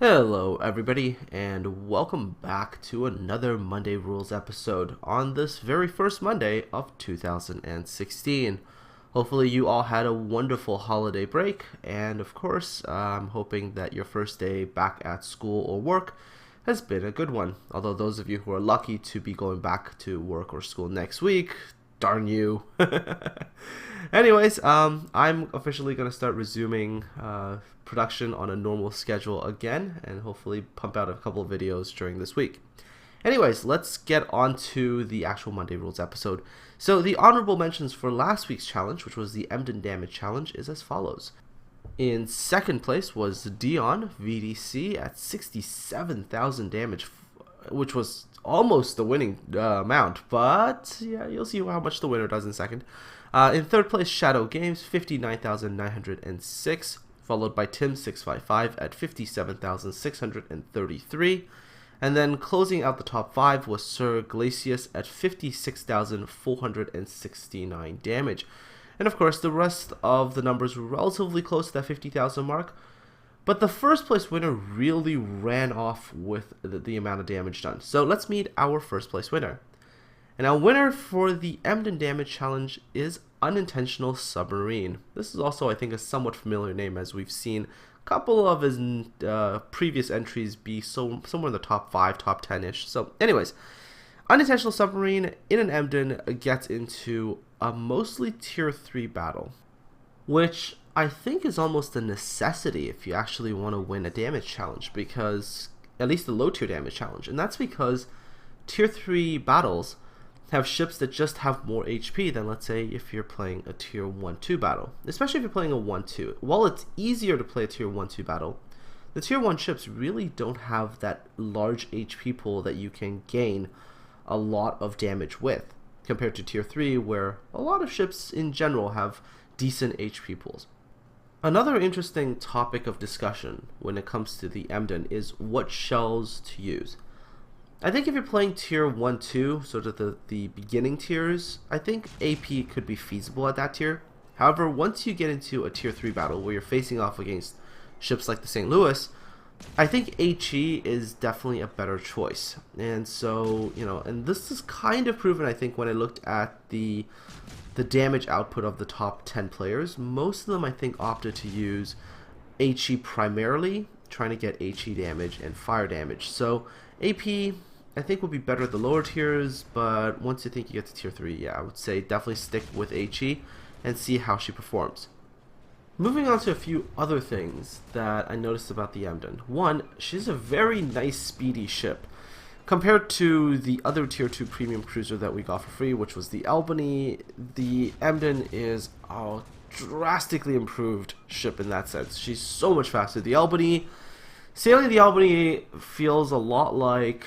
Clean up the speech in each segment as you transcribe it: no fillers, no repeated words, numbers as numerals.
Hello everybody, and welcome back to another Monday Rules episode on this very first Monday of 2016. Hopefully you all had a wonderful holiday break, and of course I'm hoping that your first day back at school or work has been a good one. Although those of you who are lucky to be going back to work or school next week, darn you. Anyways, I'm officially going to start resuming production on a normal schedule again, and hopefully pump out a couple of videos during this week. Anyways, let's get on to the actual Monday Rules episode. So the honorable mentions for last week's challenge, which was the Emden damage challenge, is as follows. In second place was Dion VDC at 67,000 damage, which was almost the winning amount, but yeah, you'll see how much the winner does in second. In third place, Shadow Games, 59,906, followed by Tim655 at 57,633. And then closing out the top 5 was Sir Glacius at 56,469 damage. And of course, the rest of the numbers were relatively close to that 50,000 mark. But the first place winner really ran off with the amount of damage done. So let's meet our first place winner. And our winner for the Emden damage challenge is Unintentional Submarine. This is also, I think, a somewhat familiar name, as we've seen a couple of his previous entries be somewhere in the top 5, top 10-ish. So anyways, Unintentional Submarine in an Emden gets into a mostly tier 3 battle, which I think is almost a necessity if you actually want to win a damage challenge, because at least the low tier damage challenge. And that's because tier 3 battles have ships that just have more HP than, let's say, if you're playing a tier 1-2 battle. Especially if you're playing a 1-2. While it's easier to play a tier 1-2 battle, the tier 1 ships really don't have that large HP pool that you can gain a lot of damage with, compared to tier 3, where a lot of ships in general have decent HP pools. Another interesting topic of discussion when it comes to the Emden is what shells to use. I think if you're playing tier 1-2, sort of the beginning tiers, I think AP could be feasible at that tier. However, once you get into a tier 3 battle where you're facing off against ships like the St. Louis, I think HE is definitely a better choice. And so, and this is kind of proven, I think, when I looked at the damage output of the top 10 players. Most of them, I think, opted to use HE primarily, trying to get HE damage and fire damage. So AP, I think, would be better at the lower tiers, but once you think you get to tier 3, yeah, I would say definitely stick with HE and see how she performs. Moving on to a few other things that I noticed about the Emden. One, she's a very nice speedy ship. Compared to the other tier 2 premium cruiser that we got for free, which was the Albany, the Emden is a drastically improved ship in that sense. She's so much faster. Sailing the Albany feels a lot like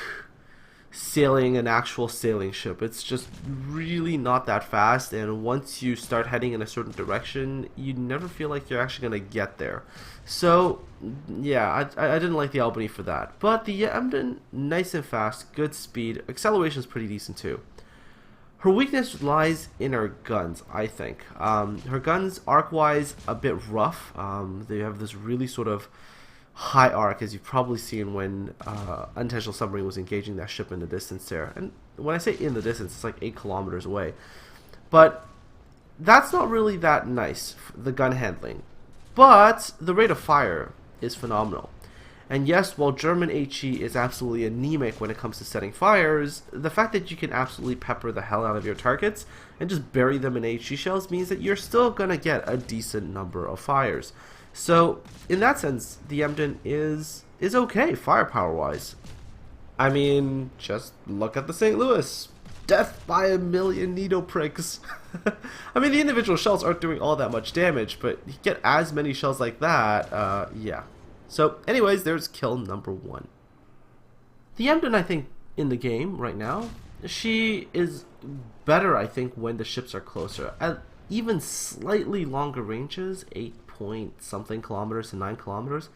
sailing an actual sailing ship. It's just really not that fast, and once you start heading in a certain direction, you never feel like you're actually going to get there. So yeah, I didn't like the Albany for that. But the Emden, nice and fast, good speed, acceleration is pretty decent too. Her weakness lies in her guns, I think. Her guns, arc-wise, a bit rough. They have this really sort of high arc, as you've probably seen when Unintentional Submarine was engaging that ship in the distance there. And when I say in the distance, it's like 8 kilometers away. But that's not really that nice, the gun handling. But the rate of fire is phenomenal. And yes, while German HE is absolutely anemic when it comes to setting fires, the fact that you can absolutely pepper the hell out of your targets and just bury them in HE shells means that you're still going to get a decent number of fires. So in that sense, the Emden is okay firepower wise. I mean, just look at the St. Louis. Death by a million needle pricks. I mean, the individual shells aren't doing all that much damage, but you get as many shells like that, yeah. So anyways, there's kill number 1. The Emden, I think, in the game right now, she is better, I think, when the ships are closer. At even slightly longer ranges, 8 point something kilometers to 9 kilometers,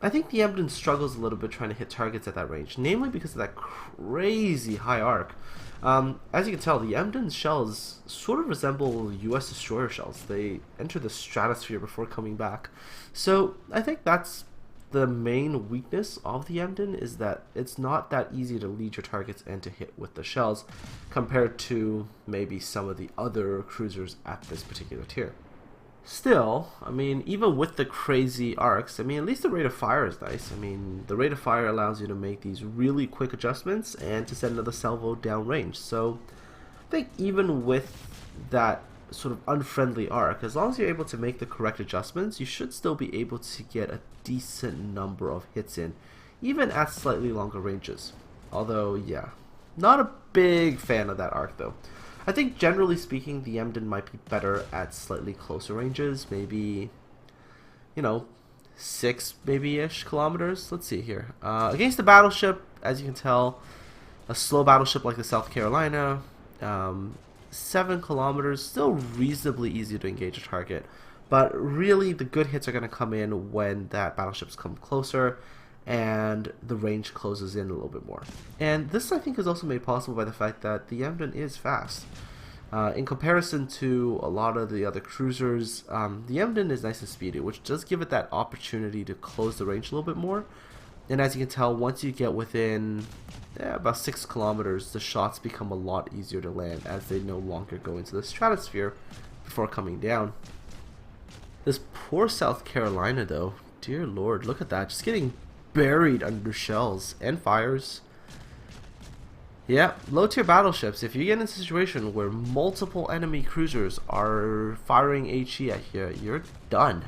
I think the Emden struggles a little bit trying to hit targets at that range, namely because of that crazy high arc. As you can tell, the Emden's shells sort of resemble US destroyer shells. They enter the stratosphere before coming back. So I think that's the main weakness of the Emden is that it's not that easy to lead your targets and to hit with the shells compared to maybe some of the other cruisers at this particular tier. Still, I mean, even with the crazy arcs, I mean, at least the rate of fire is nice. I mean, the rate of fire allows you to make these really quick adjustments and to send another salvo downrange. So I think even with that sort of unfriendly arc, as long as you're able to make the correct adjustments, you should still be able to get a decent number of hits in, even at slightly longer ranges. Although, yeah, not a big fan of that arc though. I think generally speaking, the Emden might be better at slightly closer ranges, maybe, you know, 6 maybe-ish kilometers. Let's see here. Against the battleship, as you can tell, a slow battleship like the South Carolina, 7 kilometers, still reasonably easy to engage a target. But really, the good hits are going to come in when that battleships come closer and the range closes in a little bit more. And this, I think, is also made possible by the fact that the Emden is fast. In comparison to a lot of the other cruisers, the Emden is nice and speedy, which does give it that opportunity to close the range a little bit more. And as you can tell, once you get within about 6 kilometers, the shots become a lot easier to land as they no longer go into the stratosphere before coming down. This poor South Carolina, though, dear lord, look at that, just getting buried under shells and fires. Yeah, low tier battleships, if you get in a situation where multiple enemy cruisers are firing HE at you, you're done.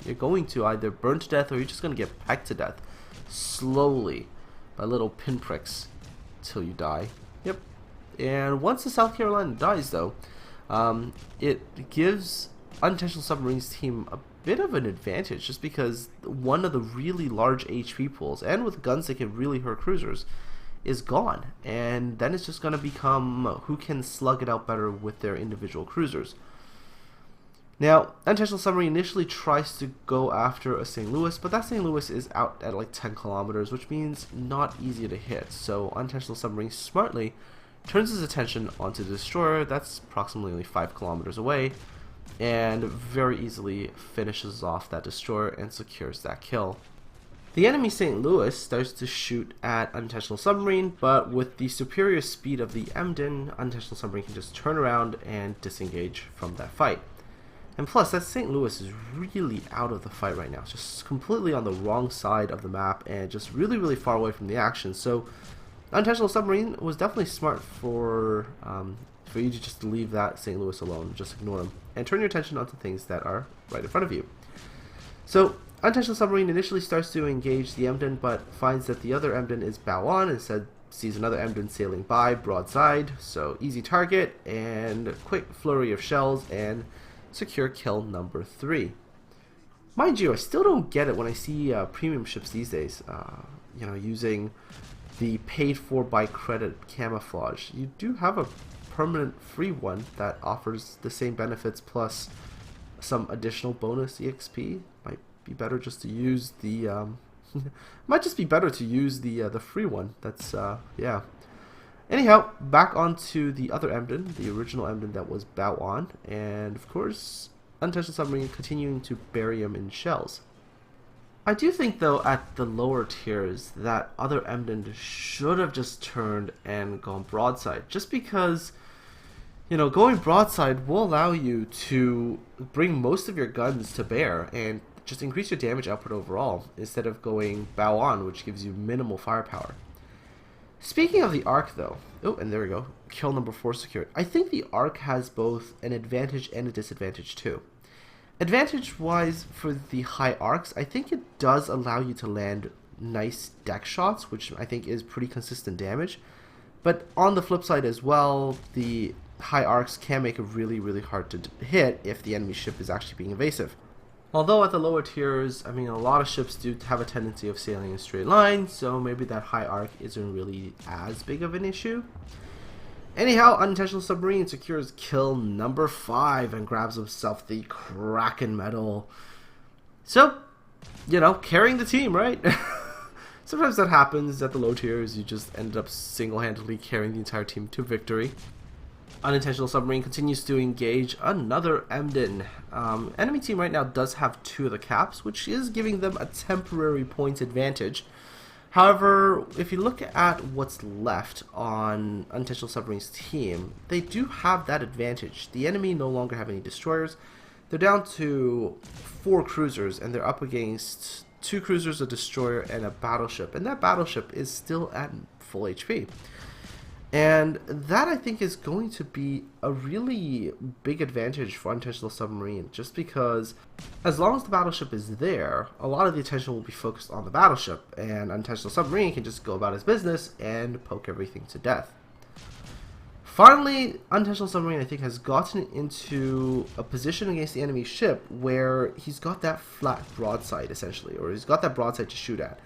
You're going to either burn to death or you're just going to get pecked to death slowly by little pinpricks till you die. Yep. And once the South Carolina dies though, it gives Unintentional Submarines team a bit of an advantage just because one of the really large HP pools, and with guns that can really hurt cruisers, is gone. And then it's just going to become who can slug it out better with their individual cruisers. Now, Unintentional Submarine initially tries to go after a St. Louis, but that St. Louis is out at like 10 kilometers, which means not easy to hit. So Unintentional Submarine smartly turns his attention onto the destroyer that's approximately only 5 kilometers away, and very easily finishes off that destroyer and secures that kill. The enemy St. Louis starts to shoot at Unintentional Submarine, but with the superior speed of the Emden, Unintentional Submarine can just turn around and disengage from that fight. And plus, that St. Louis is really out of the fight right now. It's just completely on the wrong side of the map and just really, really far away from the action. So, Unintentional Submarine was definitely smart for you to just leave that St. Louis alone, just ignore them, and turn your attention onto things that are right in front of you. So, Unintentional Submarine initially starts to engage the Emden, but finds that the other Emden is bow on, and instead sees another Emden sailing by, broadside, so easy target, and quick flurry of shells, and secure kill number 3. Mind you, I still don't get it when I see premium ships these days, you know, using the paid for by credit camouflage. You do have a permanent free one that offers the same benefits plus some additional bonus EXP. Might be better just to use the might just be better to use the free one. That's yeah. Anyhow, back onto the other Emden, the original Emden that was bow on, and of course Unintentional Submarine continuing to bury him in shells. I do think though at the lower tiers that other Emden should have just turned and gone broadside, just because, you know, going broadside will allow you to bring most of your guns to bear and just increase your damage output overall, instead of going bow on, which gives you minimal firepower. Speaking of the arc though, oh, and there we go, kill number 4 secured. I think the arc has both an advantage and a disadvantage too. Advantage wise for the high arcs, I think it does allow you to land nice deck shots, which I think is pretty consistent damage. But on the flip side as well, the high arcs can make it really, really hard to hit if the enemy ship is actually being evasive. Although at the lower tiers, I mean, a lot of ships do have a tendency of sailing in straight lines, so maybe that high arc isn't really as big of an issue. Anyhow, Unintentional Submarine secures kill number 5 and grabs himself the Kraken medal. So, you know, carrying the team, right? Sometimes that happens at the low tiers. You just end up single-handedly carrying the entire team to victory. Unintentional submarine continues to engage another Emden. Enemy team right now does have 2 of the caps, which is giving them a temporary points advantage. However, if you look at what's left on Unintentional Submarine's team, they do have that advantage. The enemy no longer have any destroyers. They're down to 4 cruisers, and they're up against 2 cruisers, a destroyer, and a battleship. And that battleship is still at full HP. And that, I think, is going to be a really big advantage for Unintentional Submarine, just because as long as the battleship is there, a lot of the attention will be focused on the battleship, and Unintentional Submarine can just go about his business and poke everything to death. Finally, Unintentional Submarine, I think, has gotten into a position against the enemy ship where he's got that flat broadside, essentially, or he's got that broadside to shoot at.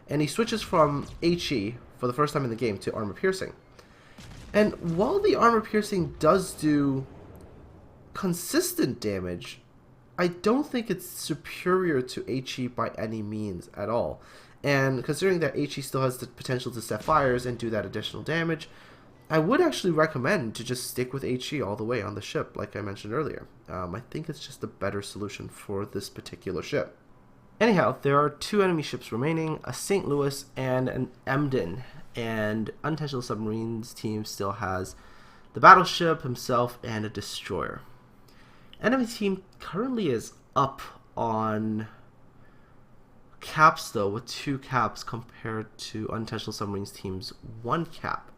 And he switches from HE, for the first time in the game, to armor piercing. And while the armor piercing does do consistent damage, I don't think it's superior to HE by any means at all. And considering that HE still has the potential to set fires and do that additional damage, I would actually recommend to just stick with HE all the way on the ship, like I mentioned earlier. I think it's just a better solution for this particular ship. Anyhow, there are 2 enemy ships remaining, a St. Louis and an Emden. And Unintentional Submarine's team still has the battleship himself and a destroyer. Enemy team currently is up on caps though, with 2 caps compared to Unintentional Submarine's team's 1 cap.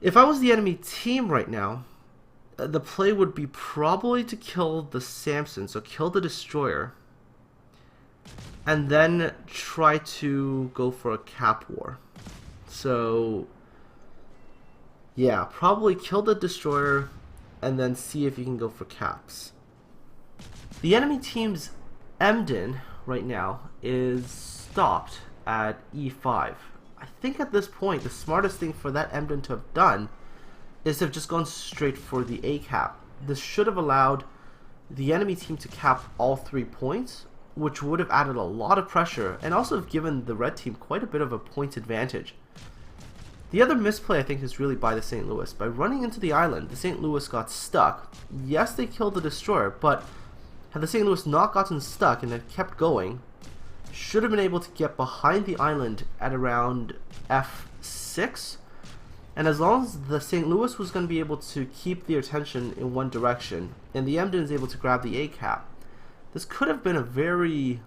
If I was the enemy team right now, the play would be probably to kill the Samson, so kill the destroyer, and then try to go for a cap war. So, yeah, probably kill the destroyer and then see if you can go for caps. The enemy team's Emden right now is stopped at E5. I think at this point, the smartest thing for that Emden to have done is to have just gone straight for the A cap. This should have allowed the enemy team to cap all 3 points, which would have added a lot of pressure and also have given the red team quite a bit of a points advantage. The other misplay, I think, is really by the St. Louis. By running into the island, the St. Louis got stuck. Yes, they killed the destroyer, but had the St. Louis not gotten stuck and had kept going, should have been able to get behind the island at around F6. And as long as the St. Louis was going to be able to keep their attention in one direction, and the Emden is able to grab the A cap, this could have been a very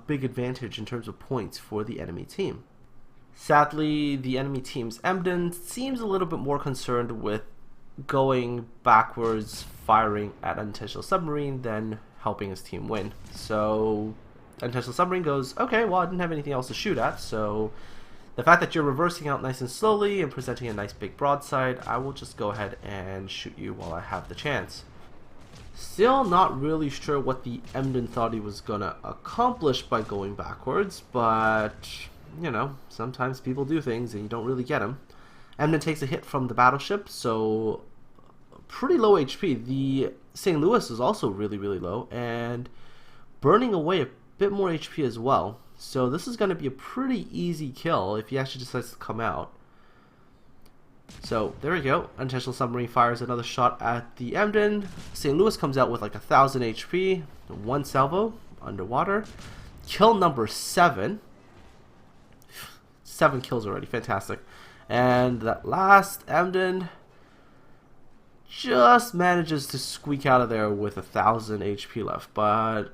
big advantage in terms of points for the enemy team. Sadly, the enemy team's Emden seems a little bit more concerned with going backwards, firing at Unintentional Submarine than helping his team win. So Unintentional Submarine goes, okay, well, I didn't have anything else to shoot at, so the fact that you're reversing out nice and slowly and presenting a nice big broadside, I will just go ahead and shoot you while I have the chance. Still not really sure what the Emden thought he was going to accomplish by going backwards, but, you know, sometimes people do things and you don't really get them. Emden takes a hit from the battleship, so pretty low HP. The St. Louis is also really, really low and burning away a bit more HP as well. So this is going to be a pretty easy kill if he actually decides to come out. So there we go. Unintentional Submarine fires another shot at the Emden. St. Louis comes out with like 1,000 HP. 1 salvo underwater. Kill number 7. 7 kills already. Fantastic. And that last Emden just manages to squeak out of there with 1,000 HP left. But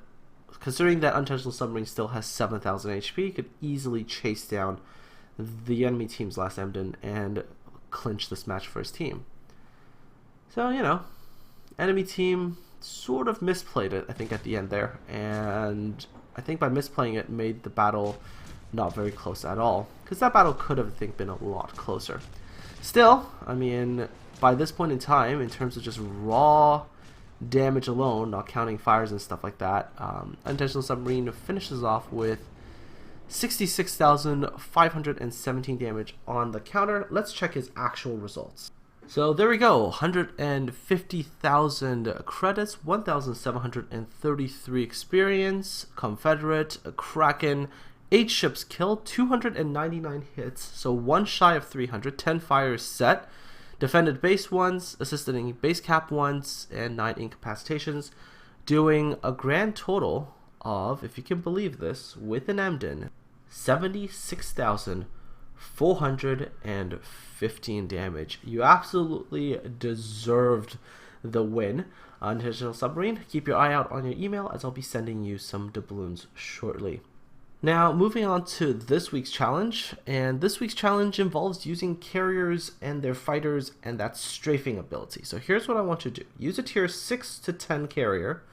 considering that Unintentional Submarine still has 7,000 HP, he could easily chase down the enemy team's last Emden and clinch this match for his team. So, you know, enemy team sort of misplayed it, I think, at the end there. And I think by misplaying it made the battle not very close at all. Because that battle could have, I think, been a lot closer. Still, I mean, by this point in time, in terms of just raw damage alone, not counting fires and stuff like that, Unintentional Submarine finishes off with 66,517 damage on the counter. Let's check his actual results. So there we go, 150,000 credits, 1,733 experience, Confederate, Kraken, 8 ships killed, 299 hits, so 1 shy of 300, 10 fires set, defended base 1s, assisting base cap 1s, and 9 incapacitations, doing a grand total of, if you can believe this, with an Emden, 76,415 damage. You absolutely deserved the win on Digital Submarine. Keep your eye out on your email, as I'll be sending you some doubloons shortly. Now, moving on to this week's challenge, and this week's challenge involves using carriers and their fighters and that strafing ability. So here's what I want you to do. Use a tier 6 to 10 carrier.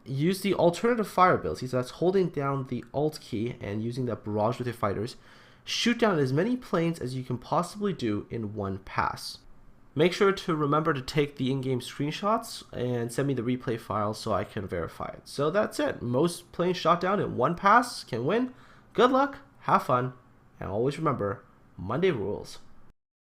Use the alternative fire ability, so that's holding down the alt key and using that barrage with your fighters. Shoot down as many planes as you can possibly do in one pass. Make sure to remember to take the in-game screenshots and send me the replay file so I can verify it. So that's it. Most planes shot down in one pass can win. Good luck, have fun, and always remember, Monday rules.